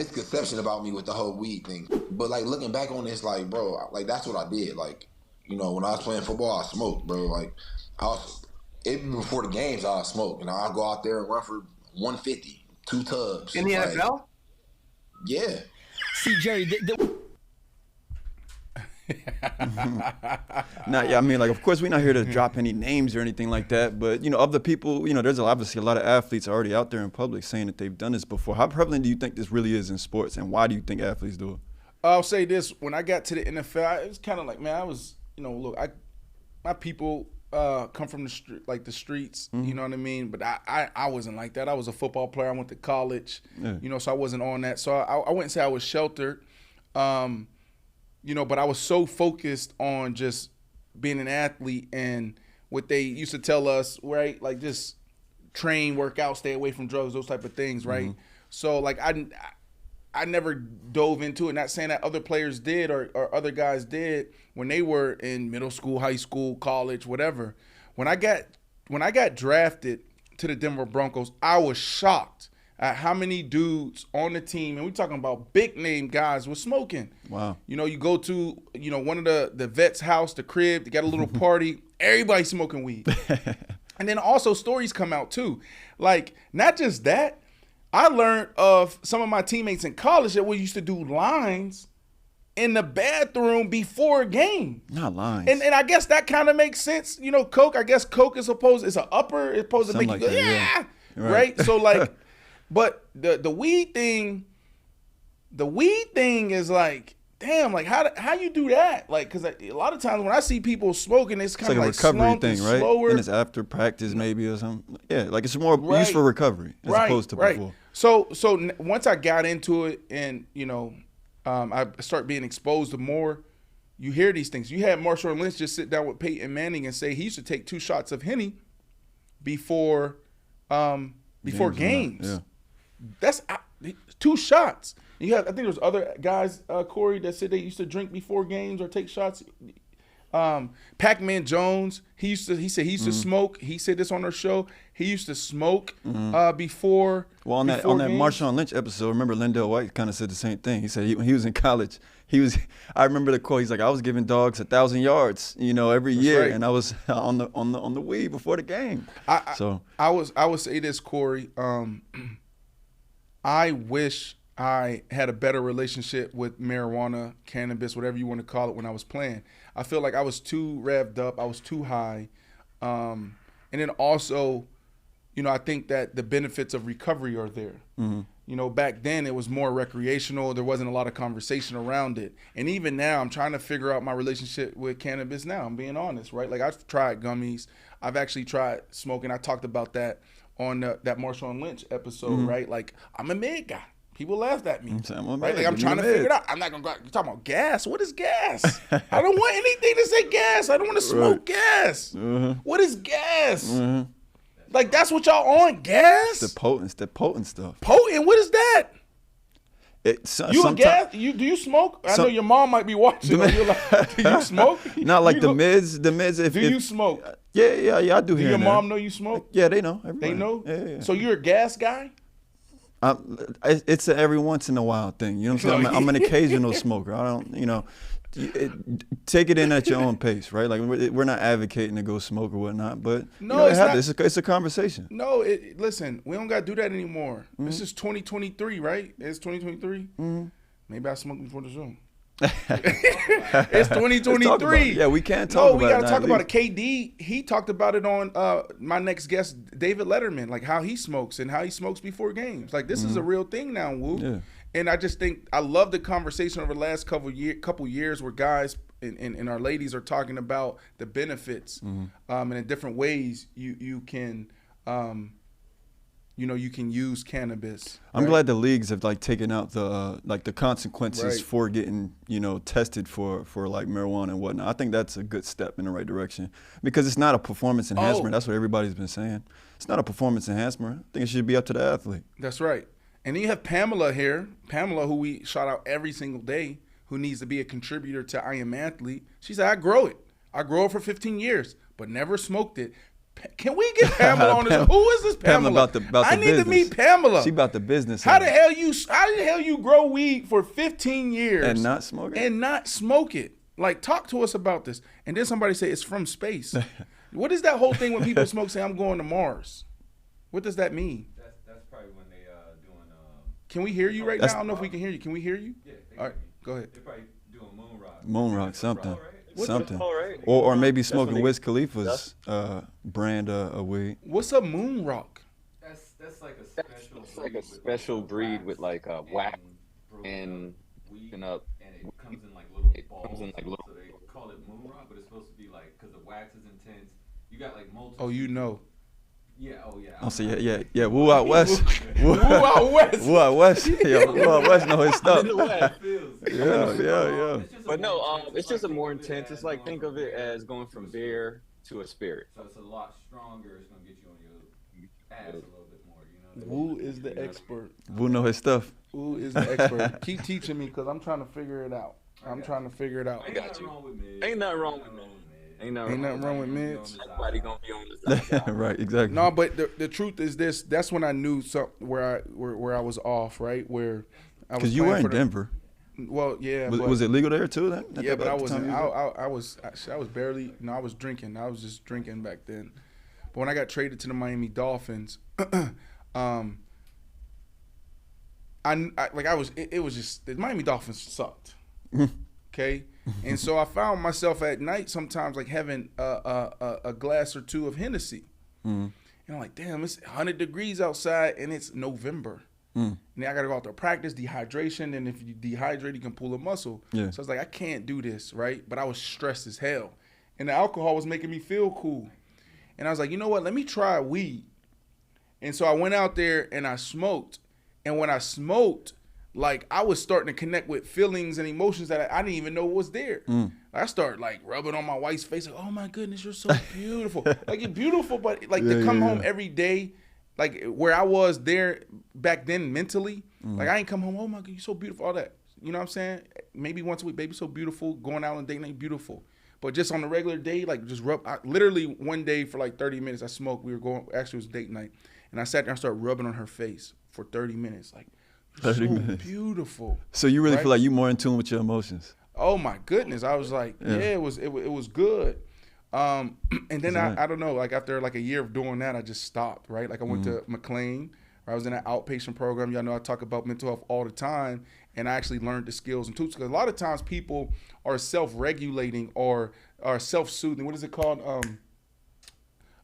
misconception about me with the whole weed thing. But like looking back on this, like bro, like that's what I did. Like, when I was playing football, I smoked, bro. Like I was even before the games, I smoke, and I'll go out there and run for 150, 2 tubs. In the like, NFL? Yeah. See, Jerry, Nah, yeah, I mean, like, of course, we're not here to drop any names or anything like that, but, of the people, there's obviously a lot of athletes already out there in public saying that they've done this before. How prevalent do you think this really is in sports, and why do you think athletes do it? I'll say this. When I got to the NFL, it was kind of like, man, I was, look, my people come from the streets, you know what I mean? But I wasn't like that. I was a football player. I went to college, so I wasn't on that. So I wouldn't say I was sheltered. But I was so focused on just being an athlete and what they used to tell us, right? Like just train, work out, stay away from drugs, those type of things, right? Mm-hmm. So like I never dove into it. Not saying that other players did or other guys did when they were in middle school, high school, college, whatever. When I got drafted to the Denver Broncos, I was shocked at how many dudes on the team, and we're talking about big name guys, was smoking. Wow. You go to, one of the vet's house, the crib, they got a little party, everybody's smoking weed. And then also stories come out too. Like, not just that, I learned of some of my teammates in college that we used to do lines in the bathroom before a game. Not lines. And I guess that kind of makes sense. Coke, I guess Coke is it's an upper, it's supposed to make like you go, that, yeah. Right. So like, but the weed thing is like, damn, like how you do that? Like, because a lot of times when I see people smoking, it's kind of like like a recovery thing, right? slower. And it's after practice maybe or something. Yeah, like it's more used for recovery as opposed to before. So once I got into it and, I start being exposed to more, you hear these things. You had Marshawn Lynch just sit down with Peyton Manning and say he used to take 2 shots of Henny before games. Yeah. That's 2 shots. I think there's other guys, Corey, that said they used to drink before games or take shots. Pac-Man Jones, he said he used to smoke. He said this on our show. He used to smoke before. Well, on that Marshawn Lynch episode, remember Lindell White kind of said the same thing. He said when he was in college, I remember the quote. He's like, I was giving dogs 1,000 yards, every year, right. And I was on the weed before the game. I would say this, Corey. I wish I had a better relationship with marijuana, cannabis, whatever you want to call it, when I was playing. I feel like I was too revved up. I was too high. And then also, I think that the benefits of recovery are there. Mm-hmm. Back then it was more recreational. There wasn't a lot of conversation around it. And even now I'm trying to figure out my relationship with cannabis now. I'm being honest, right? Like I've tried gummies. I've actually tried smoking. I talked about that on that Marshawn Lynch episode, right? Like I'm a med guy. People laughed at me. Right? Like I'm trying to figure it out. I'm not gonna go. You talking about gas? What is gas? I don't want anything to say gas. I don't want to smoke gas. Mm-hmm. What is gas? Mm-hmm. Like that's what y'all on, gas? The potent stuff. Potent? What is that? You a gas? Do you smoke? I know your mom might be watching. You're like, do you smoke? Not like the mids. The mids. Do you smoke? Yeah. I do. Do your mom know you smoke? Yeah, they know. They know. Yeah. So you're a gas guy? It's an every once in a while thing. You know what I'm saying? I'm an occasional smoker. I don't, take it in at your own pace, right? Like we're not advocating to go smoke or whatnot, but no, it's a conversation. No, listen, we don't got to do that anymore. Mm-hmm. This is 2023, right? It's 2023. Mm-hmm. Maybe I smoked before the show. It's 2023. Yeah, we can't talk about it. No, we got to talk about it. KD, he talked about it on my next guest, David Letterman, like how he smokes and how he smokes before games. Like this is a real thing now, Woo. Yeah. And I just think I love the conversation over the last couple years where guys and our ladies are talking about the benefits and in different ways you can you can use cannabis. I'm glad the leagues have taken out the consequences for getting tested for like marijuana and whatnot. I think that's a good step in the right direction because it's not a performance enhancement. That's what everybody's been saying. It's not a performance enhancement. I think it should be up to the athlete. That's right. And then you have Pamela here, who we shout out every single day, who needs to be a contributor to I Am Athlete. She said, I grow it. I grow it for 15 years, but never smoked it. Can we get Pamela on this? Who is this Pamela? I need to meet Pamela. She about the business. How the hell you grow weed for 15 years and not smoke it? Like, talk to us about this. And then somebody say it's from space. What is that whole thing when people smoke say I'm going to Mars? What does that mean? That's probably when they doing. Can we hear you right now? I don't know if we can hear you. Can we hear you? Yeah. All right, go ahead. They're probably doing moon rock. Moon rock, something. Something. Right. Or maybe smoking Wiz Khalifa's brand of weed. What's a moon rock? That's like a special. It's like a special breed with like wax and up. And it comes in like little balls. So they call it moon rock, but it's supposed to be like because the wax is intense. You got like multiple. Oh, you know. Yeah. Oh yeah. Oh, so yeah. Woo out west. Woo out west. Woo out west. Yeah, Woo out west know his stuff. Yeah. But no, it's just a more intense. It's like, think of it as going from beer to a spirit. So it's a lot stronger. It's gonna get you on your ass a little bit more. You know. Woo is the expert. Woo know his stuff. Woo is the expert. Keep teaching me because I'm trying to figure it out. I'm trying to figure it out. I got you. Ain't nothing wrong with me. Ain't nothing wrong with mids. Everybody gonna be on the side. Right, exactly. No, but the truth is this. That's when I knew where I was off. Right, where I was. Because you were in Denver. Well, yeah. Was it legal there too then? Yeah, but I wasn't. I was barely. No, I was drinking. I was just drinking back then. But when I got traded to the Miami Dolphins, it was just the Miami Dolphins sucked. Okay. And so I found myself at night sometimes like having a glass or two of Hennessy. And I'm like, damn, it's 100 degrees outside and it's November. And then I got to go out there practice, dehydration. And if you dehydrate, you can pull a muscle. Yeah. So I was like, I can't do this, right? But I was stressed as hell. And the alcohol was making me feel cool. And I was like, you know what? Let me try weed. And so I went out there and I smoked. And when I smoked, like I was starting to connect with feelings and emotions that I didn't even know was there. I started like rubbing on my wife's face, like, oh my goodness, you're so beautiful. Like, you're beautiful, but like to come home every day, like where I was there back then mentally, like I ain't come home, oh my God, you're so beautiful, all that. You know what I'm saying? Maybe once a week, baby, so beautiful, going out on a date night, beautiful. But just on a regular day, like just literally one day for like 30 minutes, I smoked. Actually it was date night. And I sat there and started rubbing on her face for 30 minutes, like, 30 so minutes. beautiful. So you really feel like you're more in tune with your emotions? Oh my goodness. I was like, it was good. And then I don't know, like after like a year of doing that, I just stopped, right? Like I went to McLean, where I was in an outpatient program. Y'all know I talk about mental health all the time. And I actually learned the skills and tools. Because a lot of times people are self-regulating or are self-soothing. What is it called?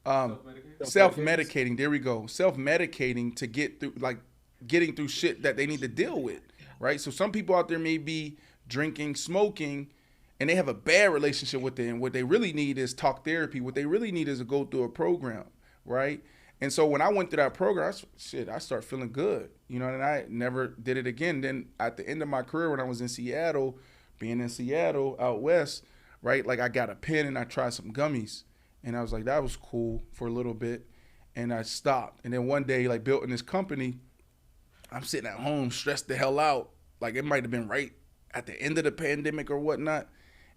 Self-medicating. There we go. Self-medicating to get through, like, getting through shit that they need to deal with, right? So some people out there may be drinking, smoking, and they have a bad relationship with it. And what they really need is talk therapy. What they really need is to go through a program, right? And so when I went through that program, I started feeling good, you know, and I never did it again. Then at the end of my career, when I was in Seattle, being in Seattle out west, right? Like I got a pen and I tried some gummies, and I was like, that was cool for a little bit, and I stopped. And then one day, like building this company, I'm sitting at home stressed the hell out. Like it might have been right at the end of the pandemic or whatnot.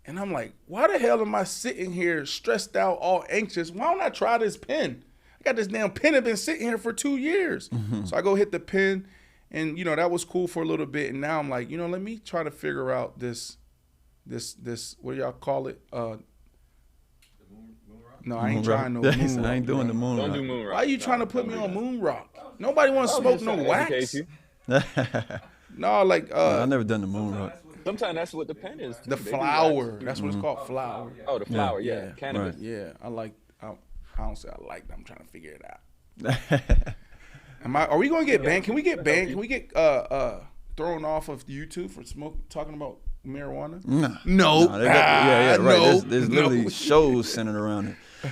And I'm like, why the hell am I sitting here stressed out, all anxious? Why don't I try this pen? I got this damn pen that's been sitting here for 2 years. So I go hit the pen, and you know, that was cool for a little bit. And now I'm like, you know, let me try to figure out this, what do y'all call it? No, I ain't trying no moon rock. I ain't doing the moon rock. Don't do moon rock. Why you trying to put me on moon rock? Nobody want to smoke no wax. No, like I never done the moon rock. Sometimes that's what the pen is. The flower. That's what it's called, flower. Oh, the flower, yeah. Cannabis. Right. Yeah, I don't say I like that. I'm trying to figure it out. Are we gonna get banned? Can we get banned? Can we get thrown off of YouTube for talking about marijuana? No. No. Right. There's literally shows centered around it.